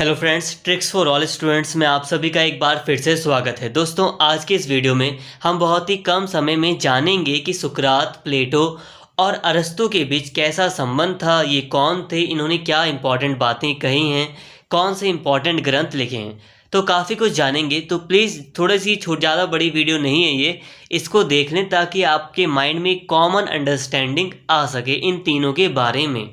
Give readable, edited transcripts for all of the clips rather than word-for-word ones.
Hello friends, tricks for all students में आप सभी का एक बार फिर से स्वागत है। दोस्तों, आज के इस वीडियो में हम बहुत ही कम समय में जानेंगे कि सुकरात, प्लेटो और अरस्तू के बीच कैसा संबंध था, ये कौन थे, इन्होंने क्या इंपॉर्टेंट बातें कही हैं, कौन से इंपॉर्टेंट ग्रंथ लिखे हैं। तो काफ़ी कुछ जानेंगे। तो प्लीज़ थोड़ी सी ज़्यादा बड़ी वीडियो नहीं है ये, इसको देख लें ताकि आपके माइंड में कॉमन अंडरस्टैंडिंग आ सके इन तीनों के बारे में।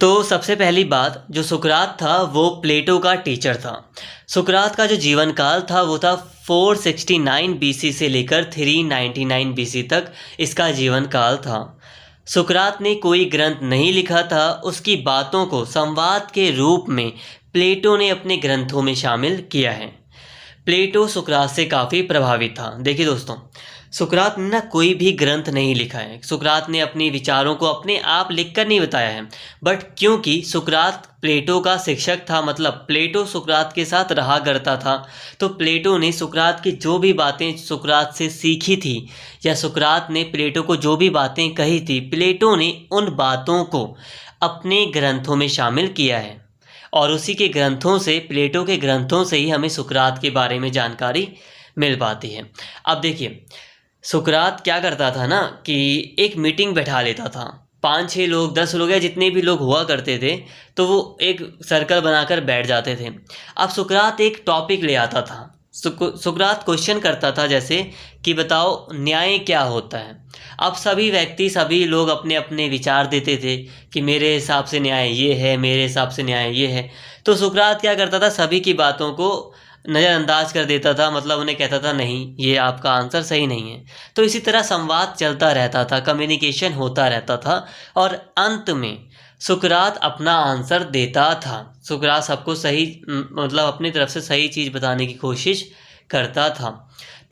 तो सबसे पहली बात, जो सुकरात था वो प्लेटो का टीचर था। सुकरात का जो जीवन काल था वो था 469 बीसी से लेकर 399 बीसी तक इसका जीवन काल था। सुकरात ने कोई ग्रंथ नहीं लिखा था, उसकी बातों को संवाद के रूप में प्लेटो ने अपने ग्रंथों में शामिल किया है। प्लेटो सुकरात से काफ़ी प्रभावित था। देखिए दोस्तों, सुकरात ने ना कोई भी ग्रंथ नहीं लिखा है। सुकरात ने अपने विचारों को अपने आप लिखकर नहीं बताया है, बट क्योंकि सुकरात प्लेटो का शिक्षक था, मतलब प्लेटो सुकरात के साथ रहा करता था, तो प्लेटो ने सुकरात की जो भी बातें सुकरात से सीखी थी या सुकरात ने प्लेटो को जो भी बातें कही थी, प्लेटो ने उन बातों को अपने ग्रंथों में शामिल किया है। और उसी के ग्रंथों से, प्लेटो के ग्रंथों से ही हमें सुकरात के बारे में जानकारी मिल पाती है। अब देखिए, सुकरात क्या करता था ना कि एक मीटिंग बैठा लेता था। 5-6 लोग, 10 लोग या जितने भी लोग हुआ करते थे, तो वो एक सर्कल बनाकर बैठ जाते थे। अब सुकरात एक टॉपिक ले आता था। सुकरात क्वेश्चन करता था, जैसे कि बताओ न्याय क्या होता है। अब सभी व्यक्ति, सभी लोग अपने अपने विचार देते थे कि मेरे हिसाब से न्याय ये है, मेरे हिसाब से न्याय ये है। तो सुकरात क्या करता था, सभी की बातों को नज़रअंदाज कर देता था, मतलब उन्हें कहता था नहीं, ये आपका आंसर सही नहीं है। तो इसी तरह संवाद चलता रहता था, कम्युनिकेशन होता रहता था, और अंत में सुकरात अपना आंसर देता था। सुकरात सबको सही, मतलब अपनी तरफ से सही चीज़ बताने की कोशिश करता था।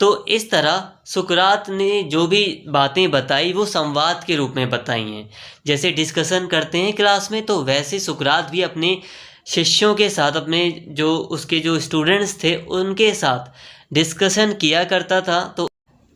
तो इस तरह सुकरात ने जो भी बातें बताई वो संवाद के रूप में बताई हैं। जैसे डिस्कशन करते हैं क्लास में, तो वैसे सुकरात भी अपने शिष्यों के साथ, अपने जो उसके जो स्टूडेंट्स थे उनके साथ डिस्कशन किया करता था। तो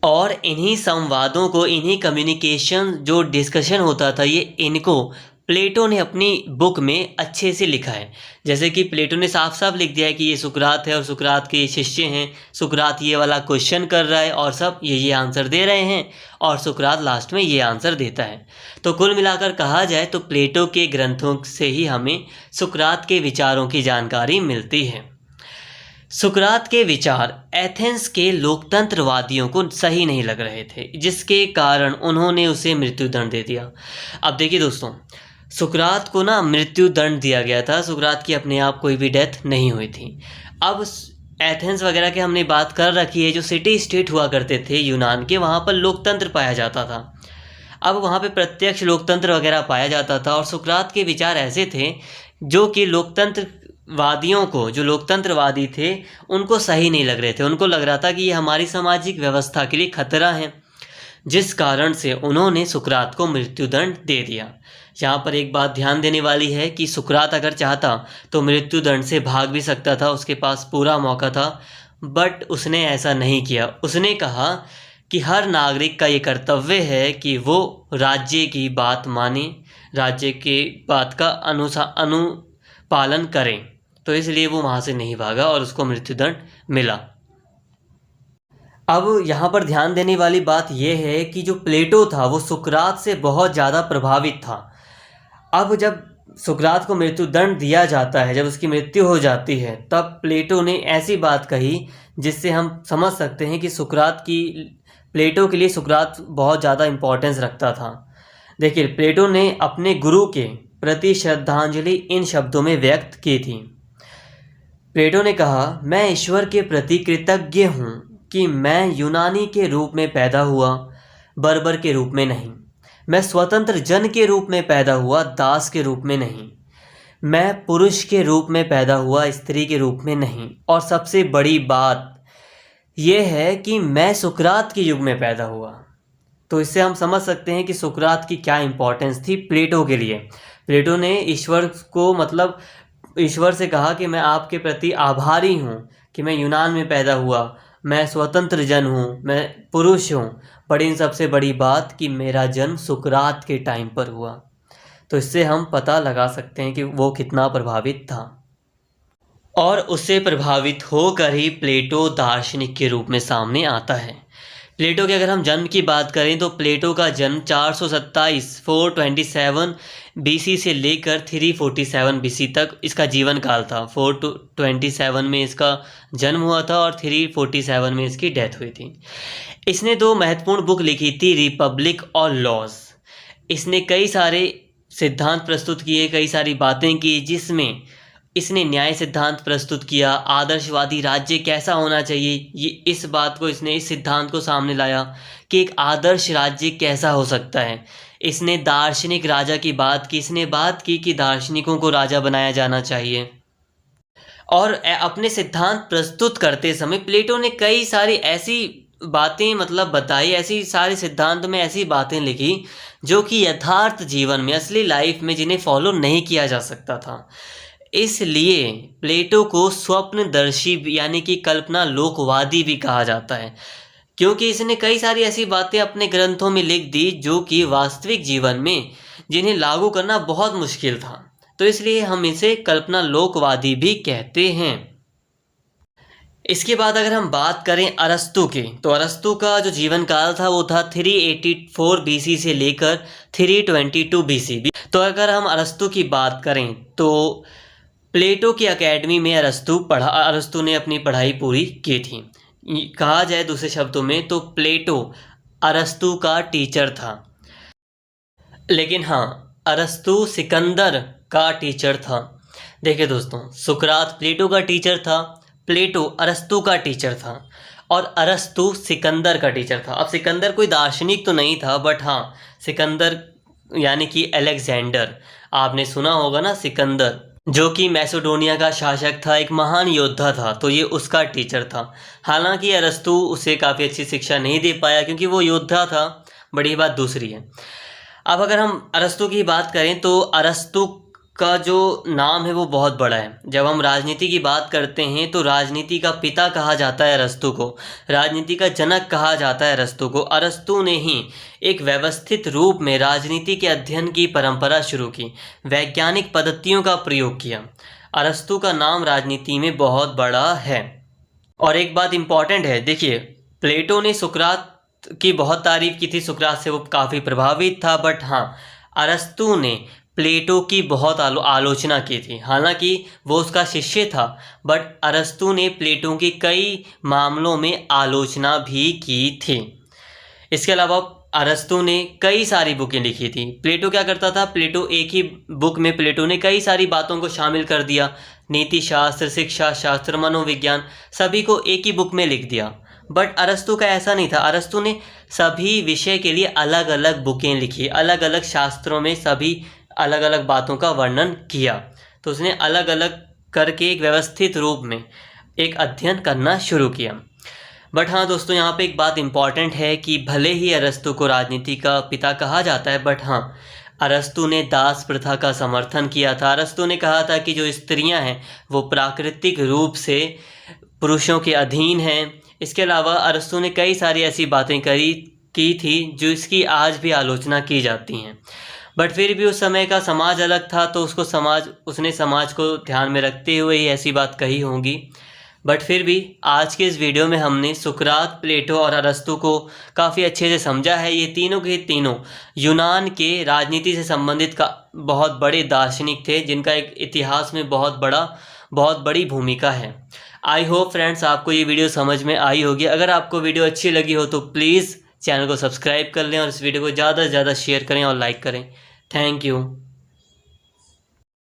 और इन्हीं संवादों को, इन्हीं कम्युनिकेशन जो डिस्कशन होता था, ये इनको प्लेटो ने अपनी बुक में अच्छे से लिखा है। जैसे कि प्लेटो ने साफ साफ लिख दिया है कि ये सुकरात है और सुकरात के शिष्य हैं, सुकरात ये वाला क्वेश्चन कर रहा है और सब ये आंसर दे रहे हैं, और सुकरात लास्ट में ये आंसर देता है। तो कुल मिलाकर कहा जाए तो प्लेटो के ग्रंथों से ही हमें सुकरात के विचारों की जानकारी मिलती है। सुकरात के विचार एथेंस के लोकतंत्रवादियों को सही नहीं लग रहे थे, जिसके कारण उन्होंने उसे मृत्युदंड दे दिया। अब देखिए दोस्तों, सुकरात को ना मृत्युदंड दिया गया था। सुकरात की अपने आप कोई भी डेथ नहीं हुई थी। अब एथेंस वगैरह की हमने बात कर रखी है, जो सिटी स्टेट हुआ करते थे यूनान के, वहाँ पर लोकतंत्र पाया जाता था। अब वहाँ पे प्रत्यक्ष लोकतंत्र वगैरह पाया जाता था, और सुकरात के विचार ऐसे थे जो कि लोकतंत्रवादियों को, जो लोकतंत्रवादी थे, उनको सही नहीं लग रहे थे। उनको लग रहा था कि ये हमारी सामाजिक व्यवस्था के लिए खतरा है, जिस कारण से उन्होंने सुकरात को मृत्युदंड दे दिया। यहाँ पर एक बात ध्यान देने वाली है कि सुकरात अगर चाहता तो मृत्युदंड से भाग भी सकता था, उसके पास पूरा मौका था, बट उसने ऐसा नहीं किया। उसने कहा कि हर नागरिक का ये कर्तव्य है कि वो राज्य की बात माने, राज्य की बात का अनुपालन करें। तो इसलिए वो वहाँ से नहीं भागा और उसको मृत्युदंड मिला। अब यहाँ पर ध्यान देने वाली बात यह है कि जो प्लेटो था वो सुकरात से बहुत ज़्यादा प्रभावित था। अब जब सुकरात को मृत्युदंड दिया जाता है, जब उसकी मृत्यु हो जाती है, तब प्लेटो ने ऐसी बात कही जिससे हम समझ सकते हैं कि प्लेटो के लिए सुकरात बहुत ज़्यादा इम्पोर्टेंस रखता था। देखिए, प्लेटो ने अपने गुरु के प्रति श्रद्धांजलि इन शब्दों में व्यक्त की थी। प्लेटो ने कहा, मैं ईश्वर के प्रति कृतज्ञ हूँ कि मैं यूनानी के रूप में पैदा हुआ, बर्बर के रूप में नहीं। मैं स्वतंत्र जन के रूप में पैदा हुआ, दास के रूप में नहीं। मैं पुरुष के रूप में पैदा हुआ, स्त्री के रूप में नहीं। और सबसे बड़ी बात यह है कि मैं सुकरात के युग में पैदा हुआ। तो इससे हम समझ सकते हैं कि सुकरात की क्या इंपॉर्टेंस थी प्लेटो के लिए। प्लेटो ने ईश्वर को, मतलब ईश्वर से कहा कि मैं आपके प्रति आभारी हूँ कि मैं यूनान में पैदा हुआ, मैं स्वतंत्र जन हूँ, मैं पुरुष हूँ, पर इन सबसे बड़ी बात कि मेरा जन्म सुकरात के टाइम पर हुआ। तो इससे हम पता लगा सकते हैं कि वो कितना प्रभावित था। और उससे प्रभावित होकर ही प्लेटो दार्शनिक के रूप में सामने आता है। प्लेटो के अगर हम जन्म की बात करें तो प्लेटो का जन्म 427 बीसी से लेकर 347 बीसी तक इसका जीवन काल था। 427 में इसका जन्म हुआ था और 347 में इसकी डेथ हुई थी। इसने 2 महत्वपूर्ण बुक लिखी थी, रिपब्लिक और लॉज। इसने कई सारे सिद्धांत प्रस्तुत किए, कई सारी बातें की, जिसमें इसने न्याय सिद्धांत प्रस्तुत किया, आदर्शवादी राज्य कैसा होना चाहिए, ये इस बात को इसने इस सिद्धांत को सामने लाया कि एक आदर्श राज्य कैसा हो सकता है। इसने दार्शनिक राजा की बात की, इसने बात की कि दार्शनिकों को राजा बनाया जाना चाहिए। और अपने सिद्धांत प्रस्तुत करते समय प्लेटो ने कई सारी ऐसी बातें बताई, ऐसी सारे सिद्धांत में ऐसी बातें लिखी जो कि यथार्थ जीवन में, असली लाइफ में जिन्हें फॉलो नहीं किया जा सकता था। इसलिए प्लेटो को स्वप्नदर्शी यानी कि कल्पना लोकवादी भी कहा जाता है, क्योंकि इसने कई सारी ऐसी बातें अपने ग्रंथों में लिख दी जो कि वास्तविक जीवन में जिन्हें लागू करना बहुत मुश्किल था। तो इसलिए हम इसे कल्पना लोकवादी भी कहते हैं। इसके बाद अगर हम बात करें अरस्तु की, तो अरस्तु का जो जीवन काल था वो था 384 बीसी से लेकर 322 बीसी। तो अगर हम अरस्तु की बात करें तो प्लेटो की एकेडमी में अरस्तु ने अपनी पढ़ाई पूरी की थी। कहा जाए दूसरे शब्दों में तो प्लेटो अरस्तु का टीचर था। लेकिन हाँ, अरस्तु सिकंदर का टीचर था। देखिए दोस्तों, सुकरात प्लेटो का टीचर था, प्लेटो अरस्तु का टीचर था और अरस्तु सिकंदर का टीचर था। अब सिकंदर कोई दार्शनिक तो नहीं था, बट हाँ, सिकंदर यानी कि अलेक्जेंडर, आपने सुना होगा ना, सिकंदर जो कि मैसेडोनिया का शासक था, एक महान योद्धा था, तो ये उसका टीचर था। हालांकि अरस्तु उसे काफ़ी अच्छी शिक्षा नहीं दे पाया क्योंकि वो योद्धा था। बड़ी बात दूसरी है। अब अगर हम अरस्तु की बात करें तो अरस्तु का जो नाम है वो बहुत बड़ा है। जब हम राजनीति की बात करते हैं तो राजनीति का पिता कहा जाता है अरस्तु को, राजनीति का जनक कहा जाता है अरस्तु को। अरस्तु ने ही एक व्यवस्थित रूप में राजनीति के अध्ययन की परंपरा शुरू की, वैज्ञानिक पद्धतियों का प्रयोग किया। अरस्तु का नाम राजनीति में बहुत बड़ा है। और एक बात इम्पॉर्टेंट है, देखिए, प्लेटो ने सुकरात की बहुत तारीफ की थी, सुकरात से वो काफ़ी प्रभावित था, बट हाँ, अरस्तु ने प्लेटो की बहुत आलोचना की थी। हालांकि वो उसका शिष्य था, बट अरस्तु ने प्लेटो की कई मामलों में आलोचना भी की थी। इसके अलावा अरस्तु ने कई सारी बुकें लिखी थी। प्लेटो क्या करता था, प्लेटो एक ही बुक में प्लेटो ने कई सारी बातों को शामिल कर दिया, नीति शास्त्र, शिक्षा शास्त्र, मनोविज्ञान, सभी को एक ही बुक में लिख दिया। बट अरस्तु का ऐसा नहीं था। अरस्तु ने सभी विषय के लिए अलग अलग बुकें लिखी, अलग अलग शास्त्रों में सभी अलग अलग बातों का वर्णन किया। तो उसने अलग अलग करके एक व्यवस्थित रूप में एक अध्ययन करना शुरू किया। बट हाँ दोस्तों, यहाँ पे एक बात इम्पॉर्टेंट है कि भले ही अरस्तु को राजनीति का पिता कहा जाता है, बट हाँ, अरस्तु ने दास प्रथा का समर्थन किया था। अरस्तु ने कहा था कि जो स्त्रियां हैं वो प्राकृतिक रूप से पुरुषों के अधीन हैं। इसके अलावा अरस्तु ने कई सारी ऐसी बातें की थी जो इसकी आज भी आलोचना की जाती हैं। बट फिर भी उस समय का समाज अलग था, तो उसने समाज को ध्यान में रखते हुए ही ऐसी बात कही होंगी। बट फिर भी आज के इस वीडियो में हमने सुकरात, प्लेटो और अरस्तु को काफ़ी अच्छे से समझा है। ये तीनों के तीनों यूनान के राजनीति से संबंधित का बहुत बड़े दार्शनिक थे, जिनका एक इतिहास में बहुत बड़ी भूमिका है। आई होप फ्रेंड्स आपको ये वीडियो समझ में आई होगी। अगर आपको वीडियो अच्छी लगी हो तो प्लीज़ चैनल को सब्सक्राइब कर लें और इस वीडियो को ज़्यादा से ज़्यादा शेयर करें और लाइक करें। Thank you.